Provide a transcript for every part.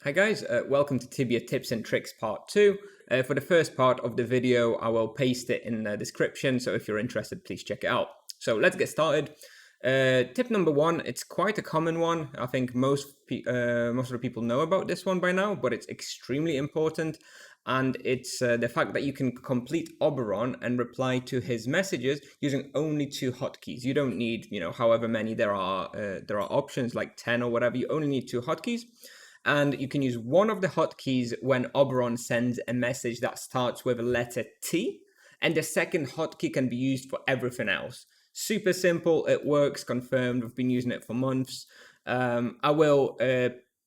Hi guys, welcome to Tibia Tips and Tricks Part 2. For the first part of the video, I will paste it in the description, so if you're interested, please check it out. So let's get started. Tip number 1, it's quite a common one. I think most of the people know about this one by now, but it's extremely important. And it's the fact that you can complete Oberon and reply to his messages using only 2 hotkeys. You don't need, however many there are options like 10 or whatever. You only need 2 hotkeys. And you can use one of the hotkeys when Oberon sends a message that starts with a letter T, and the second hotkey can be used for everything else. Super simple, it works, confirmed. We've been using it for months. I will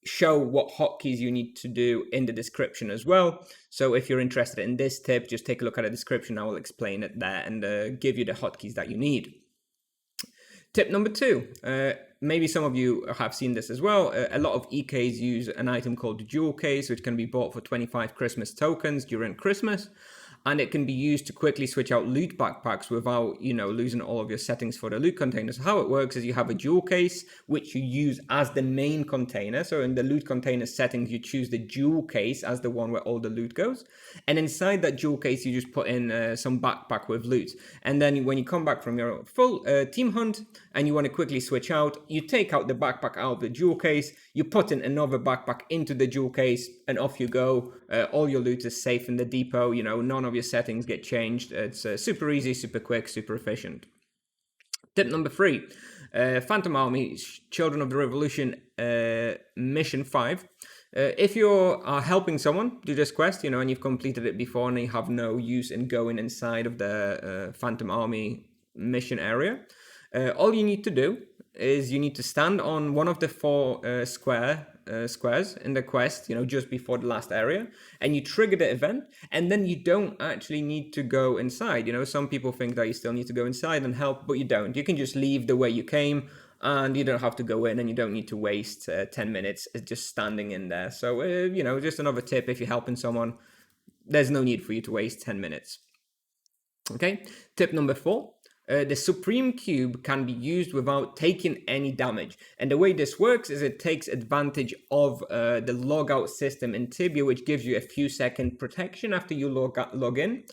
show what hotkeys you need to do in the description as well. So if you're interested in this tip, just take a look at the description. I will explain it there and give you the hotkeys that you need. Tip number 2, maybe some of you have seen this as well. A lot of EKs use an item called the Jewel Case, which can be bought for 25 Christmas tokens during Christmas. And it can be used to quickly switch out loot backpacks without, losing all of your settings for the loot container. So how it works is you have a jewel case, which you use as the main container. So in the loot container settings, you choose the jewel case as the one where all the loot goes. And inside that jewel case, you just put in some backpack with loot. And then when you come back from your full team hunt and you want to quickly switch out, you take out the backpack out of the jewel case, you put in another backpack into the jewel case, and off you go. All your loot is safe in the depot. None of your settings get changed. It's super easy, super quick, super efficient. Tip number 3, Phantom Army, Children of the Revolution, Mission 5. If you are helping someone do this quest, and you've completed it before and you have no use in going inside of the Phantom Army mission area, all you need to do is you need to stand on one of the 4 squares in the quest, just before the last area, and you trigger the event, and then you don't actually need to go inside. Some people think that you still need to go inside and help, but you don't. You can just leave the way you came, and you don't have to go in, and you don't need to waste 10 minutes just standing in there. So, just another tip: if you're helping someone, there's no need for you to waste 10 minutes. Okay, tip number 4. The Supreme Cube can be used without taking any damage. And the way this works is it takes advantage of the logout system in Tibia, which gives you a few second protection after you log in.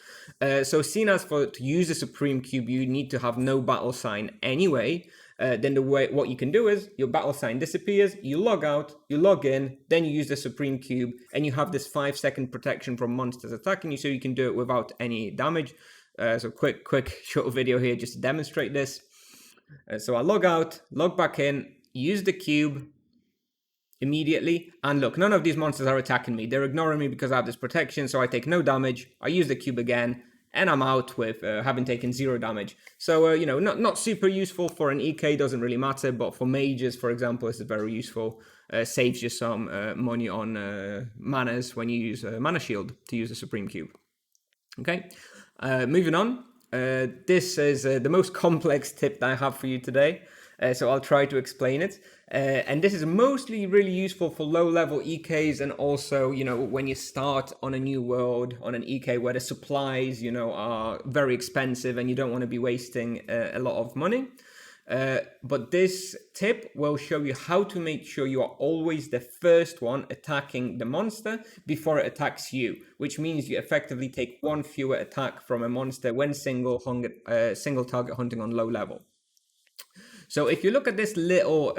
So seen as to use the Supreme Cube, you need to have no battle sign anyway. Then what you can do is your battle sign disappears, you log out, you log in, then you use the Supreme Cube, and you have this 5-second protection from monsters attacking you, so you can do it without any damage. So quick short video here just to demonstrate this. So I log out, log back in, use the cube immediately, and look, none of these monsters are attacking me. They're ignoring me because I have this protection, so I take no damage. I use the cube again, and I'm out with having taken 0 damage. So, not super useful for an EK, doesn't really matter, but for mages, for example, this is very useful. Saves you some money on manas when you use a mana shield to use the Supreme Cube. Okay. Moving on, this is the most complex tip that I have for you today, so I'll try to explain it. And this is mostly really useful for low-level EKs, and also, when you start on a new world, on an EK where the supplies, are very expensive and you don't want to be wasting a lot of money. But this tip will show you how to make sure you are always the first one attacking the monster before it attacks you, which means you effectively take 1 fewer attack from a monster when single target hunting on low level. So if you look at this little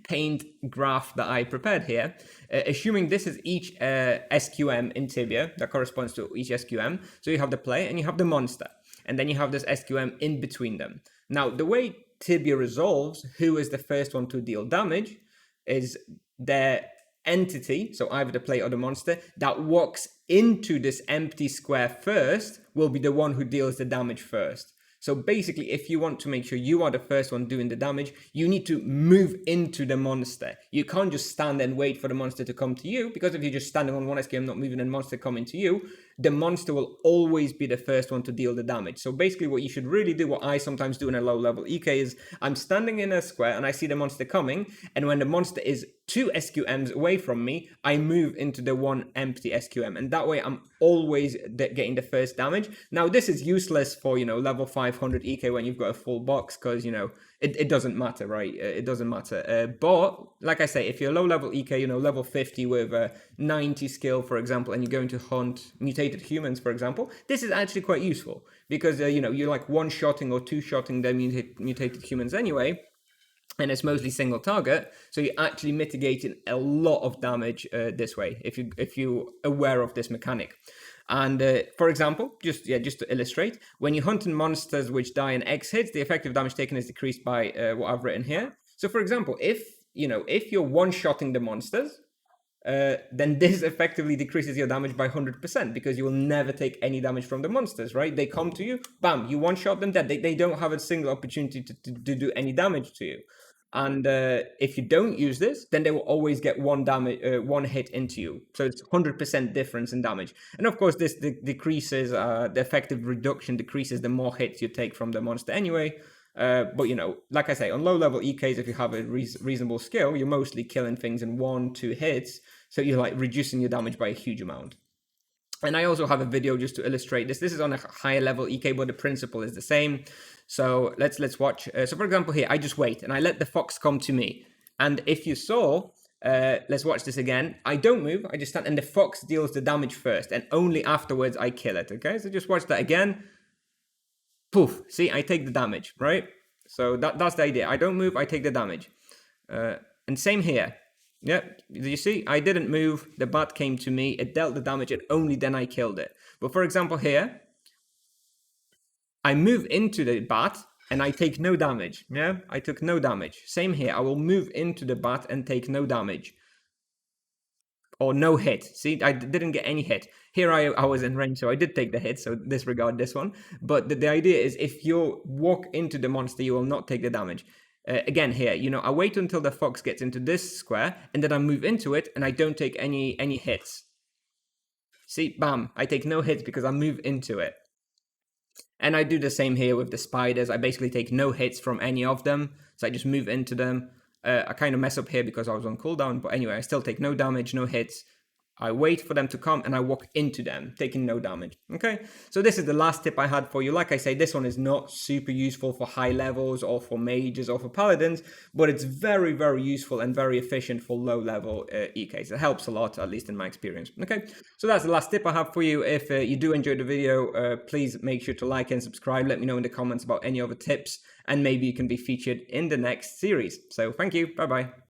paint graph that I prepared here, assuming this is each SQM in Tibia, that corresponds to each SQM. So you have the player and you have the monster, and then you have this SQM in between them. Now, the way Tibia resolves who is the first one to deal damage is the entity, so either the player or the monster, that walks into this empty square first will be the one who deals the damage first. So basically, if you want to make sure you are the first one doing the damage, you need to move into the monster. You can't just stand and wait for the monster to come to you, because if you're just standing on one SQM, not moving, and monster coming to you, the monster will always be the first one to deal the damage. So basically what you should really do, what I sometimes do in a low level EK, is I'm standing in a square and I see the monster coming, and when the monster is two SQMs away from me, I move into the one empty SQM, and that way I'm always getting the first damage. Now this is useless for, you know, level 500 EK when you've got a full box, because, you know, it doesn't matter, right? It doesn't matter. But like I say, if you're low level EK, you know, level 50 with 90 skill, for example, and you're going to hunt mutated humans, for example, this is actually quite useful because, you know, you're like one-shotting or two-shotting the mutated humans anyway, and it's mostly single target, so you're actually mitigating a lot of damage this way if you're aware of this mechanic. And for example, just to illustrate, when you're hunting monsters which die in X hits, the effective damage taken is decreased by what I've written here. So for example, if you're one-shotting the monsters, then this effectively decreases your damage by 100% because you will never take any damage from the monsters, right? They come to you, bam, you one-shot them dead. They don't have a single opportunity to do any damage to you. And if you don't use this, then they will always get one hit into you. So it's 100% difference in damage. And of course, this decreases, the effective reduction decreases the more hits you take from the monster anyway. But, you know, like I say, on low level EKs, if you have a reasonable skill, you're mostly killing things in 1-2 hits. So you're like reducing your damage by a huge amount. And I also have a video just to illustrate this. This is on a higher level EK, but the principle is the same. So let's watch. So for example, here, I just wait and I let the fox come to me. And if you saw, let's watch this again. I don't move, I just stand, and the fox deals the damage first, and only afterwards I kill it, okay? So just watch that again. Poof, see, I take the damage, right? So that's the idea. I don't move, I take the damage. And same here. Yeah, you see, I didn't move, the bat came to me, it dealt the damage, and only then I killed it. But for example here, I move into the bat, and I take no damage, yeah? I took no damage. Same here, I will move into the bat and take no damage. Or no hit. See, I didn't get any hit. Here I was in range, so I did take the hit, so disregard this one. But the idea is if you walk into the monster, you will not take the damage. Again here, you know, I wait until the fox gets into this square, and then I move into it, and I don't take any hits. See, bam, I take no hits because I move into it. And I do the same here with the spiders. I basically take no hits from any of them, so I just move into them. I kind of mess up here because I was on cooldown, but anyway, I still take no damage, no hits. I wait for them to come and I walk into them, taking no damage. Okay, so this is the last tip I had for you. Like I say, this one is not super useful for high levels or for mages or for paladins, but it's very, very useful and very efficient for low level EKs. It helps a lot, at least in my experience. Okay, so that's the last tip I have for you. If you do enjoy the video, please make sure to like and subscribe. Let me know in the comments about any other tips, and maybe you can be featured in the next series. So thank you. Bye-bye.